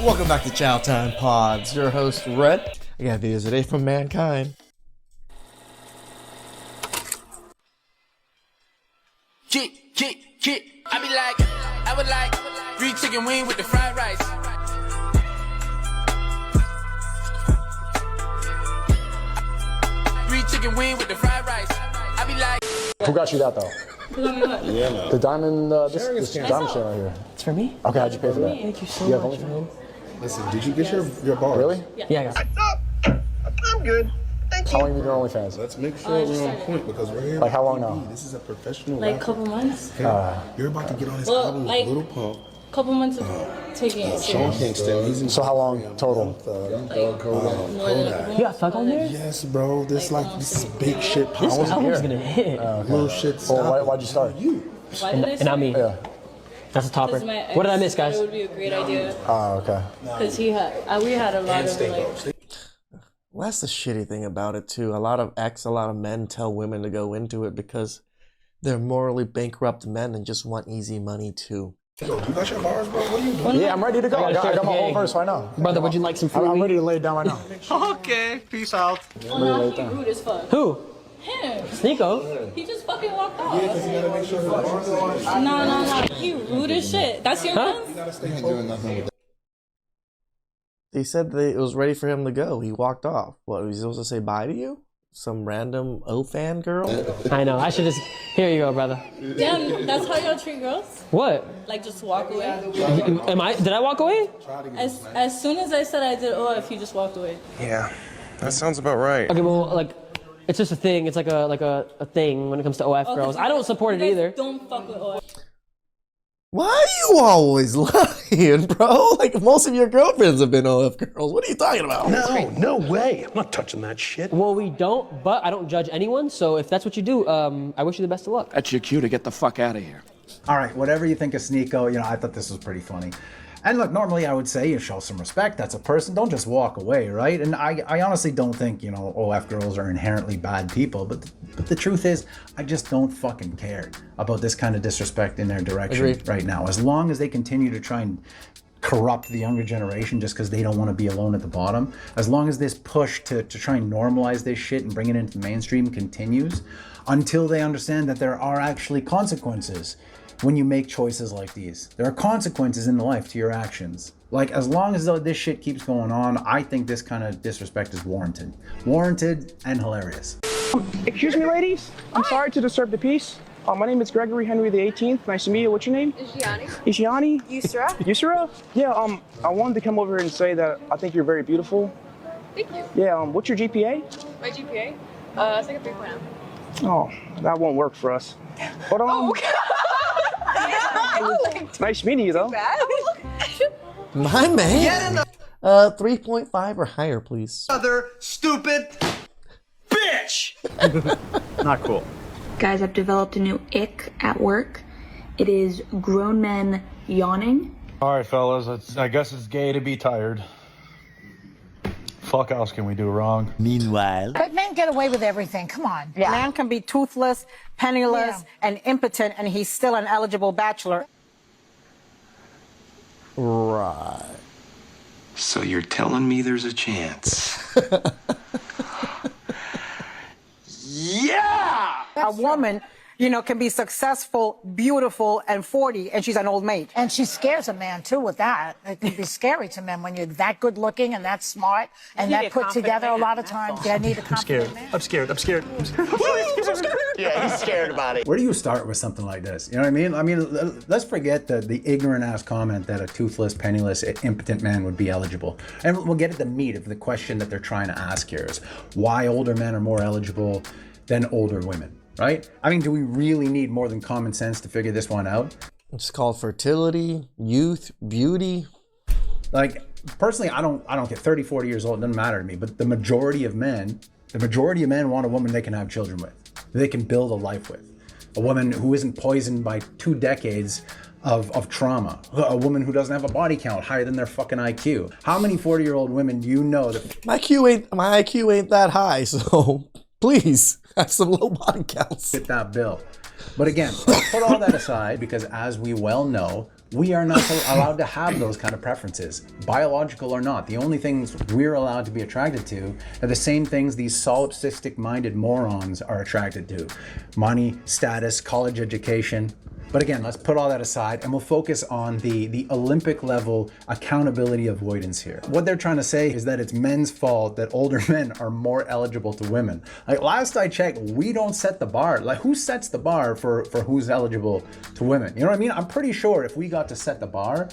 Welcome back to Chow Time Pods. Your host, Red. I got videos today from Mankind. I would like 3 chicken wings with the fried rice. 3 chicken wings with the fried rice. I be like. Who got you that though? Yeah, man. The diamond, this diamond chain right here. It's for me? Okay, how'd you pay for that? Thank you so You have much, OnlyFans? man. Listen, did you get your bar? Really? Yeah, I got it. I'm good. Thank How you. long have you been doing OnlyFans? Let's make sure we're on point because we're here. Like how long now? This is a professional. Like a rapper. couple months. Okay, you're about to get on his Well, album like- with Little Pump. Couple months of taking it Sean serious. Kingston. He's in So how long total? More than a couple months. You got fuck on there? Yes, bro. This this is big shit. This Power. album's gonna hit. Little shit. Well, why'd you start? You. Why did I And not me. Yeah. That's a topper. Because my ex What did I miss, thought guys? It would be a great idea. Oh, okay. Because we had a lot of like. Well, that's the shitty thing about it, too. A lot of men tell women to go into it because they're morally bankrupt men and just want easy money, too. Yo, you got your bars, bro? What are you doing? Yeah, I'm ready to go. I got my whole gang. verse right now. Brother, would you like some free I'm weed? ready to lay it down right now. Okay, peace out. Oh no, he rude as fuck. Who? Him. Sneeko? He just fucking walked off. You gotta make sure his bars are on. No. He rude as shit. That's your man? You gotta stay doing nothing with that. They said it was ready for him to go. He walked off. What, was he supposed to say bye to you? Some random O-fan girl? I know, I should just... Here you go, brother. Damn, that's how y'all treat girls? What? Like just walk away? Did I walk away? As soon as I said I did OF, he just walked away. Yeah, that sounds about right. Okay, well, like, it's just a thing. It's like a thing when it comes to OF girls. I don't support it You guys either. Don't fuck with OF. Why are you always lying, bro? Like, most of your girlfriends have been OF girls. What are you talking about? No way. I'm not touching that shit. Well, we don't, but I don't judge anyone, so if that's what you do, I wish you the best of luck. That's your cue to get the fuck out of here. All right, whatever you think of Sneeko, I thought this was pretty funny. And look, normally I would say you show some respect. That's a person. Don't just walk away, right? And I honestly don't think, OF girls are inherently bad people. But the truth is, I just don't fucking care about this kind of disrespect in their direction right now. As long as they continue to try and corrupt the younger generation just because they don't want to be alone at the bottom, as long as this push to try and normalize this shit and bring it into the mainstream continues, until they understand that there are actually consequences when you make choices like these. There are consequences in life to your actions. Like, as long as this shit keeps going on, I think this kind of disrespect is warranted. Warranted and hilarious. Excuse me, ladies. I'm sorry to disturb the peace. My name is Gregory Henry the 18th. Nice to meet you. What's your name? Ishiani. Ishiani? Yusra. Yusra? Yeah, I wanted to come over here and say that I think you're very beautiful. Thank you. Yeah, what's your GPA? My GPA? It's like a 3.0. Oh, that won't work for us. But, Okay. nice meeting you, though. My man. 3.5 or higher, please. Other stupid bitch. Not cool. Guys, I've developed a new ick at work. It is grown men yawning. All right, fellas, I guess it's gay to be tired. Fuck else can we do wrong? Meanwhile. But men get away with everything. Come on. Yeah. Man can be toothless, penniless, and impotent, and he's still an eligible bachelor. Right. So you're telling me there's a chance? Yeah! A woman, can be successful, beautiful, and 40, and she's an old maid. And she scares a man, too, with that. It can be scary to men when you're that good looking and that smart and that put together a lot of times. Yeah, I need a confident man. I'm scared. Yeah, he's scared about it. Where do you start with something like this? You know what I mean? I mean, let's forget the ignorant-ass comment that a toothless, penniless, impotent man would be eligible. And we'll get at the meat of the question that they're trying to ask here is why older men are more eligible than older women, right? I mean, do we really need more than common sense to figure this one out? It's called fertility, youth, beauty. Like, personally, I don't get 30, 40 years old. It doesn't matter to me. But the majority of men want a woman they can have children with, that they can build a life with. A woman who isn't poisoned by 2 decades of trauma. A woman who doesn't have a body count higher than their fucking IQ. How many 40-year-old women do you know that... My IQ ain't that high, so please have some low body counts. Fit that bill. But again, put all that aside, because as we well know, We are not allowed to have those kind of preferences, biological or not. The only things we're allowed to be attracted to are the same things these solipsistic-minded morons are attracted to. Money, status, college education. But again, let's put all that aside and we'll focus on the Olympic level accountability avoidance here. What they're trying to say is that it's men's fault that older men are more eligible to women. Like last I checked, we don't set the bar. Like who sets the bar for who's eligible to women? You know what I mean? I'm pretty sure if we got to set the bar,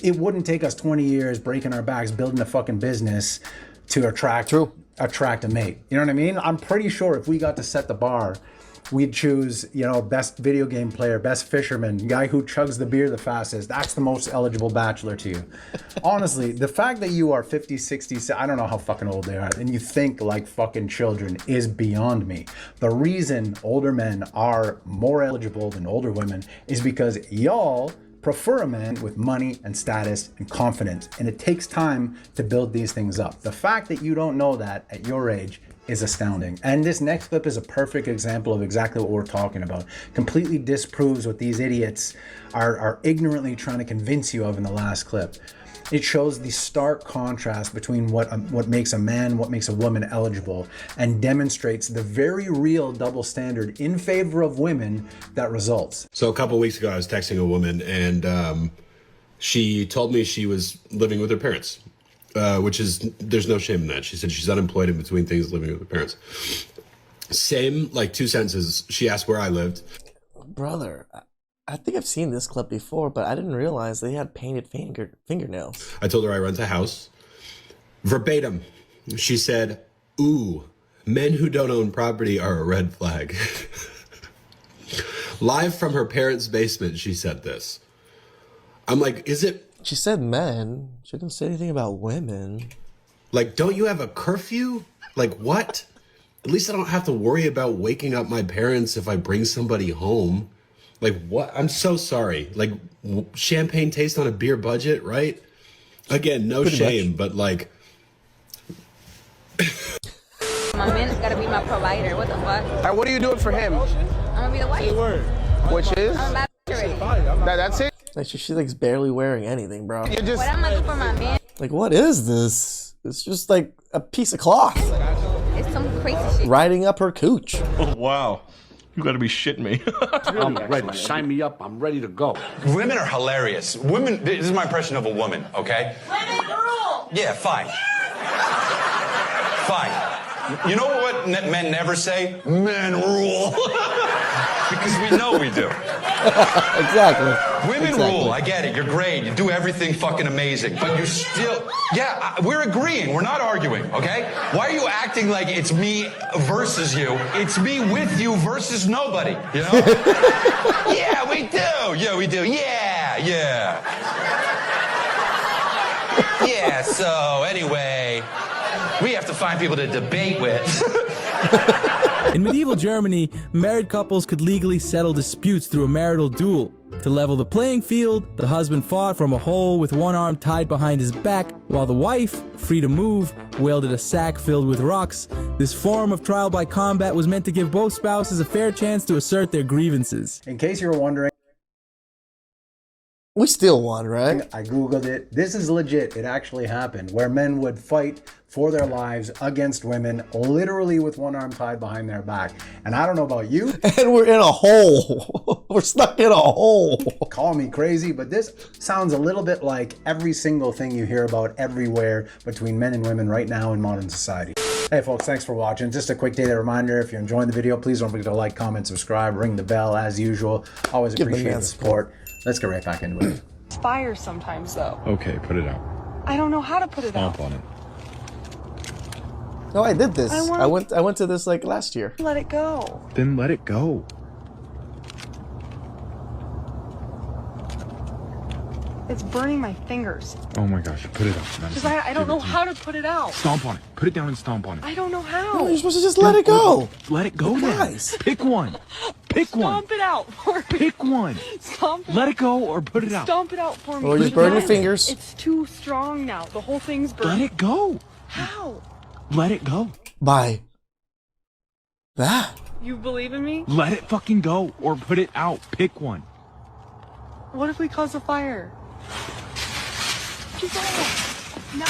it wouldn't take us 20 years breaking our backs, building a fucking business to attract a mate. You know what I mean? I'm pretty sure if we got to set the bar, we'd choose, you know, best video game player, best fisherman, guy who chugs the beer the fastest. That's the most eligible bachelor to you. Honestly, the fact that you are 50, 60, I don't know how fucking old they are, and you think like fucking children is beyond me. The reason older men are more eligible than older women is because y'all prefer a man with money and status and confidence, and it takes time to build these things up. The fact that you don't know that at your age is astounding. And this next clip is a perfect example of exactly what we're talking about. Completely disproves what these idiots are ignorantly trying to convince you of in the last clip. It shows the stark contrast between what makes a man, what makes a woman eligible, and demonstrates the very real double standard in favor of women that results. So a couple weeks ago, I was texting a woman and she told me she was living with her parents. Which is, there's no shame in that. She said she's unemployed in between things, living with her parents. Same, like 2 sentences. She asked where I lived. Brother, I think I've seen this clip before, but I didn't realize they had painted fingernails. I told her I rent a house. Verbatim, she said, "Ooh, men who don't own property are a red flag." Live from her parents' basement, she said this. I'm like, is it... She said men. She didn't say anything about women. Like, don't you have a curfew? Like, what? At least I don't have to worry about waking up my parents if I bring somebody home. Like, what? I'm so sorry. Like, champagne taste on a beer budget, right? Again, no Pretty shame, much. but like... My man's gotta be my provider. What the fuck? And what are you doing for him? I'm gonna be the wife. Which is? I'm about to already. That's it? Like she's like barely wearing anything, bro. What I'm gonna do for my man? Like, what is this? It's just like a piece of cloth. It's some crazy shit. Riding up her cooch. Oh, wow. You gotta be shitting me. I'm ready. Sign me up. I'm ready to go. Women are hilarious. Women, this is my impression of a woman, okay? Women rule! Yeah, fine. Fine. You know what men never say? Men rule. Because we know we do. Exactly. Women rule. I get it. You're great. You do everything fucking amazing. But you still... Yeah, we're agreeing. We're not arguing, okay? Why are you acting like it's me versus you? It's me with you versus nobody, you know? Yeah, we do. Yeah, we do. Yeah, yeah. Yeah, so anyway, we have to find people to debate with. In medieval Germany, married couples could legally settle disputes through a marital duel. To level the playing field, the husband fought from a hole with one arm tied behind his back, while the wife, free to move, wielded a sack filled with rocks. This form of trial by combat was meant to give both spouses a fair chance to assert their grievances. In case you were wondering, we still won, right? I googled it. This is legit. It actually happened, where men would fight for their lives against women, literally with one arm tied behind their back. And I don't know about you. And we're in a hole. We're stuck in a hole. Call me crazy, but this sounds a little bit like every single thing you hear about everywhere between men and women right now in modern society. Hey folks, thanks for watching. Just a quick daily reminder, if you're enjoying the video, please don't forget to like, comment, subscribe, ring the bell as usual. Always appreciate the support. Let's get right back into it. Fire sometimes though. Okay, put it out. I don't know how to put it out. Stomp on it. No, I did this. I went to this like last year. Let it go. Then let it go. It's burning my fingers. Oh my gosh, put it out. Because I don't know how to put it out. Stomp on it. Put it down and stomp on it. I don't know how. No, you're supposed to just let it go. Let it go then. Pick one. Pick one. Stomp it out for me. Pick one. Stomp it Let it go or put it out. Stomp it out for me. Or just burn your fingers. It's too strong now. The whole thing's burning. Let it go. How? Let it go. By that. You believe in me? Let it fucking go or put it out. Pick one. What if we cause a fire? Keep going. No.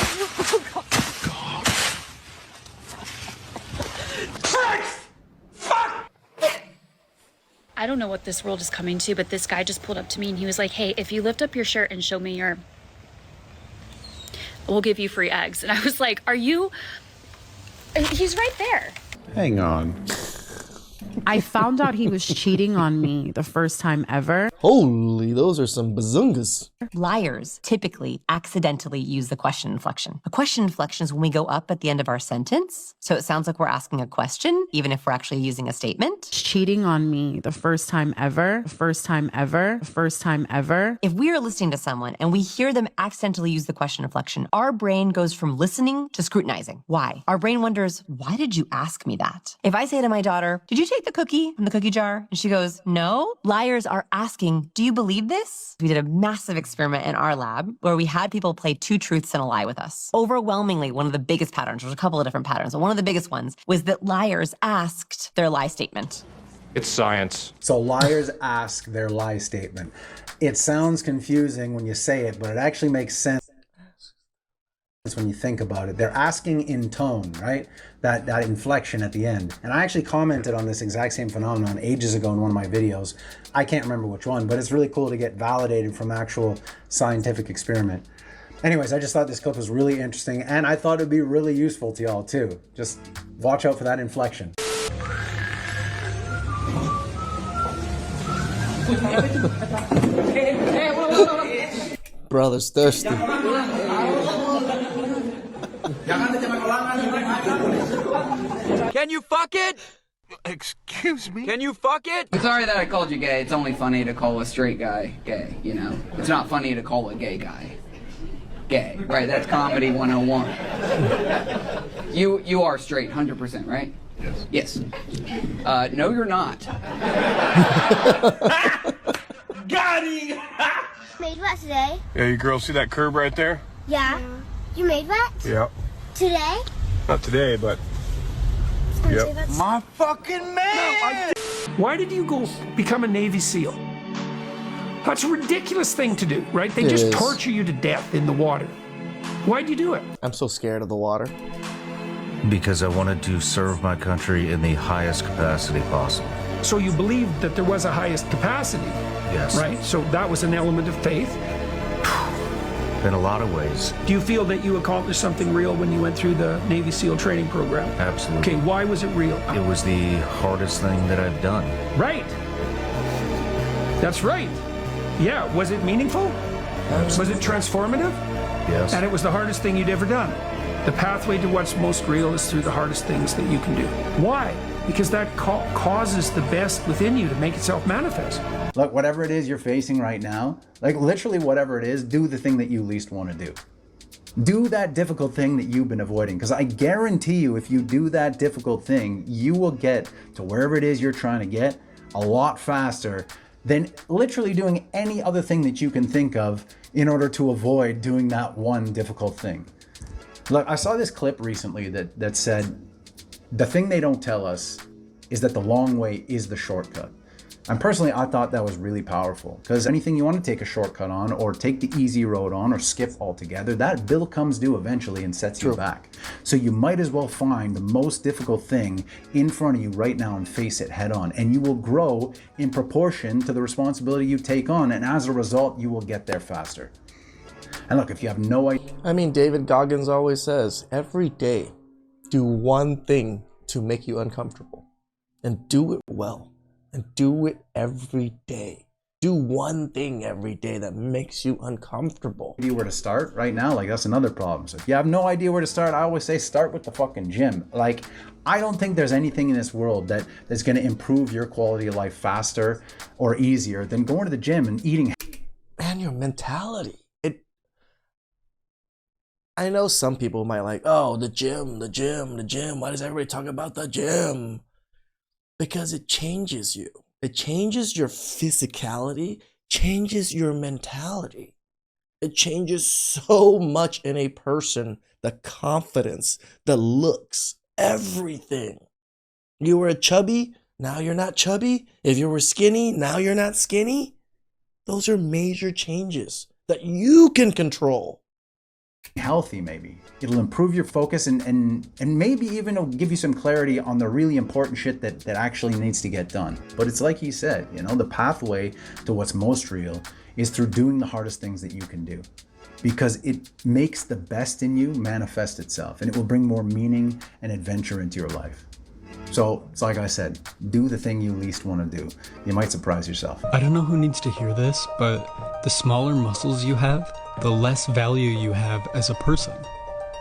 I don't know what this world is coming to, but this guy just pulled up to me and he was like, hey, if you lift up your shirt and show me your, we'll give you free eggs. And I was like, are you, he's right there. Hang on. I found out he was cheating on me the first time ever. Holy, those are some bazungas. Liars typically accidentally use the question inflection. A question inflection is when we go up at the end of our sentence. So it sounds like we're asking a question, even if we're actually using a statement. Cheating on me the first time ever. The first time ever. The first time ever. If we are listening to someone and we hear them accidentally use the question inflection, our brain goes from listening to scrutinizing. Why? Our brain wonders, why did you ask me that? If I say to my daughter, did you take the cookie from the cookie jar? And she goes, no. Liars are asking, do you believe this? We did a massive experiment in our lab where we had people play 2 truths and a lie with us. Overwhelmingly, one of the biggest patterns, there's a couple of different patterns, but one of the biggest ones was that liars asked their lie statement. It's science. So liars ask their lie statement. It sounds confusing when you say it, but it actually makes sense when you think about it. They're asking in tone, right? That inflection at the end. And I actually commented on this exact same phenomenon ages ago in one of my videos. I can't remember which one, but it's really cool to get validated from actual scientific experiment. Anyways, I just thought this clip was really interesting, and I thought it'd be really useful to y'all too. Just watch out for that inflection. Brother's thirsty. Can you fuck it? Excuse me? Can you fuck it? I'm sorry that I called you gay. It's only funny to call a straight guy gay, you know? It's not funny to call a gay guy gay, right? That's comedy 101. You are straight, 100%, right? Yes. Yes. No, you're not. Got him! Made what today? Yeah, you girls see that curb right there? Yeah. You made what? Yeah. Today? Not today, but... Yep. My fucking man! Why did you go become a Navy SEAL? That's a ridiculous thing to do, right? They It just is. torture you to death in the water. Why'd you do it? I'm so scared of the water. Because I wanted to serve my country in the highest capacity possible. So you believed that there was a highest capacity, Yes. right? So that was an element of faith. In a lot of ways. Do you feel that you accomplished something real when you went through the Navy SEAL training program? Absolutely. Okay, why was it real? It was the hardest thing that I've done. Right. That's right. Yeah, was it meaningful? Was it transformative? Yes. And it was the hardest thing you'd ever done. The pathway to what's most real is through the hardest things that you can do. Why? Because that causes the best within you to make itself manifest. Look, whatever it is you're facing right now, like literally whatever it is, do the thing that you least want to do. Do that difficult thing that you've been avoiding, because I guarantee you if you do that difficult thing, you will get to wherever it is you're trying to get a lot faster than literally doing any other thing that you can think of in order to avoid doing that one difficult thing. Look, I saw this clip recently that said, the thing they don't tell us is that the long way is the shortcut. And personally, I thought that was really powerful, because anything you want to take a shortcut on or take the easy road on or skip altogether, that bill comes due eventually and sets you back. So you might as well find the most difficult thing in front of you right now and face it head on. And you will grow in proportion to the responsibility you take on. And as a result, you will get there faster. And look, if you have no idea... I mean, David Goggins always says, every day, do one thing to make you uncomfortable. And do it well. And do it every day. Do one thing every day that makes you uncomfortable. Where to start right now, like that's another problem. So if you have no idea where to start, I always say start with the fucking gym. Like, I don't think there's anything in this world that's going to improve your quality of life faster or easier than going to the gym and eating. And your mentality. I know some people might like, oh, the gym. Why does everybody talk about the gym? Because it changes you. It changes your physicality, changes your mentality. It changes so much in a person, the confidence, the looks, everything. You were chubby, now you're not chubby. If you were skinny, now you're not skinny. Those are major changes that you can control. Healthy, maybe. It'll improve your focus and maybe even it'll give you some clarity on the really important shit that actually needs to get done. But it's like he said, you know, the pathway to what's most real is through doing the hardest things that you can do. Because it makes the best in you manifest itself, and it will bring more meaning and adventure into your life. So it's like I said, do the thing you least want to do. You might surprise yourself. I don't know who needs to hear this, but the smaller muscles you have, the less value you have as a person.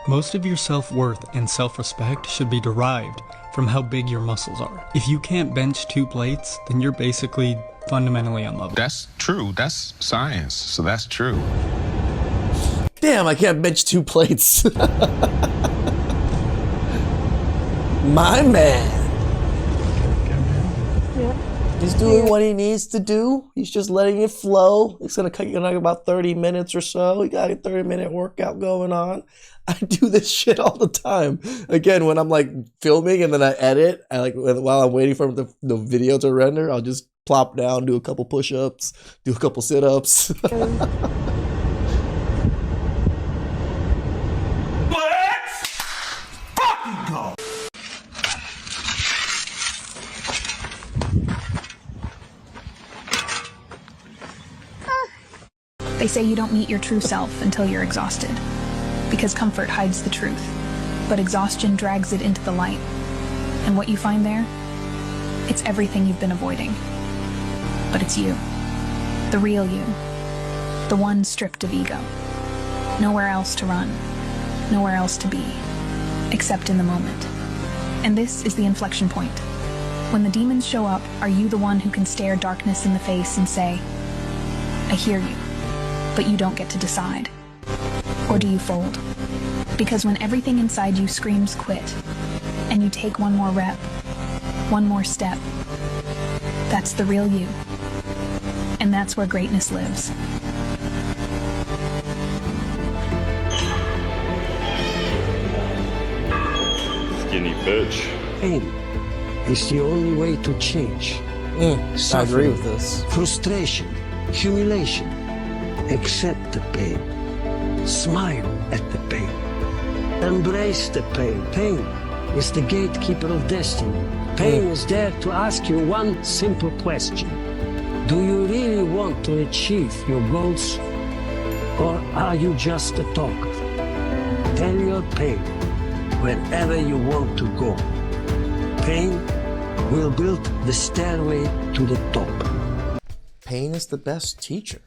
Most of your self-worth and self-respect should be derived from how big your muscles are. If you can't bench 2 plates, then you're basically fundamentally unlovable. That's true. That's science. So that's true. Damn, I can't bench 2 plates. My man. He's doing what he needs to do. He's just letting it flow. It's gonna cut you like about 30 minutes or so. You got a 30-minute workout going on. I do this shit all the time. Again, when I'm like filming and then I edit, I like while I'm waiting for the video to render, I'll just plop down, do a couple push-ups, do a couple sit-ups. They say you don't meet your true self until you're exhausted, because comfort hides the truth, but exhaustion drags it into the light. And what you find there? It's everything you've been avoiding. But it's you. The real you. The one stripped of ego. Nowhere else to run. Nowhere else to be. Except in the moment. And this is the inflection point. When the demons show up, are you the one who can stare darkness in the face and say, I hear you, but you don't get to decide? Or do you fold? Because when everything inside you screams quit, and you take one more rep, one more step, that's the real you. And that's where greatness lives. Skinny bitch. Pain is the only way to change. I agree with this. Frustration, humiliation. Accept the pain. Smile at the pain. Embrace the pain. Pain is the gatekeeper of destiny. Pain is there to ask you one simple question. Do you really want to achieve your goals? Or are you just a talker? Tell your pain wherever you want to go. Pain will build the stairway to the top. Pain is the best teacher,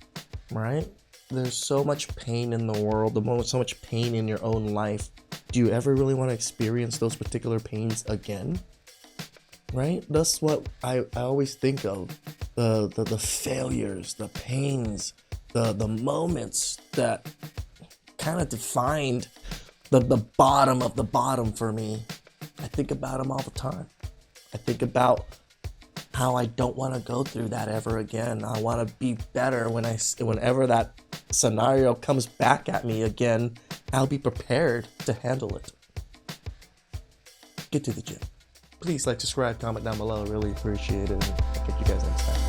right? There's so much pain in the world, so much pain in your own life. Do you ever really want to experience those particular pains again? Right? That's what I always think of. The failures, the pains, the moments that kind of defined the bottom of the bottom for me. I think about them all the time. I think about how I don't want to go through that ever again. I want to be better whenever that scenario comes back at me again. I'll be prepared to handle it. Get to the gym. Please like, subscribe, comment down below. I really appreciate it. And I'll catch you guys next time.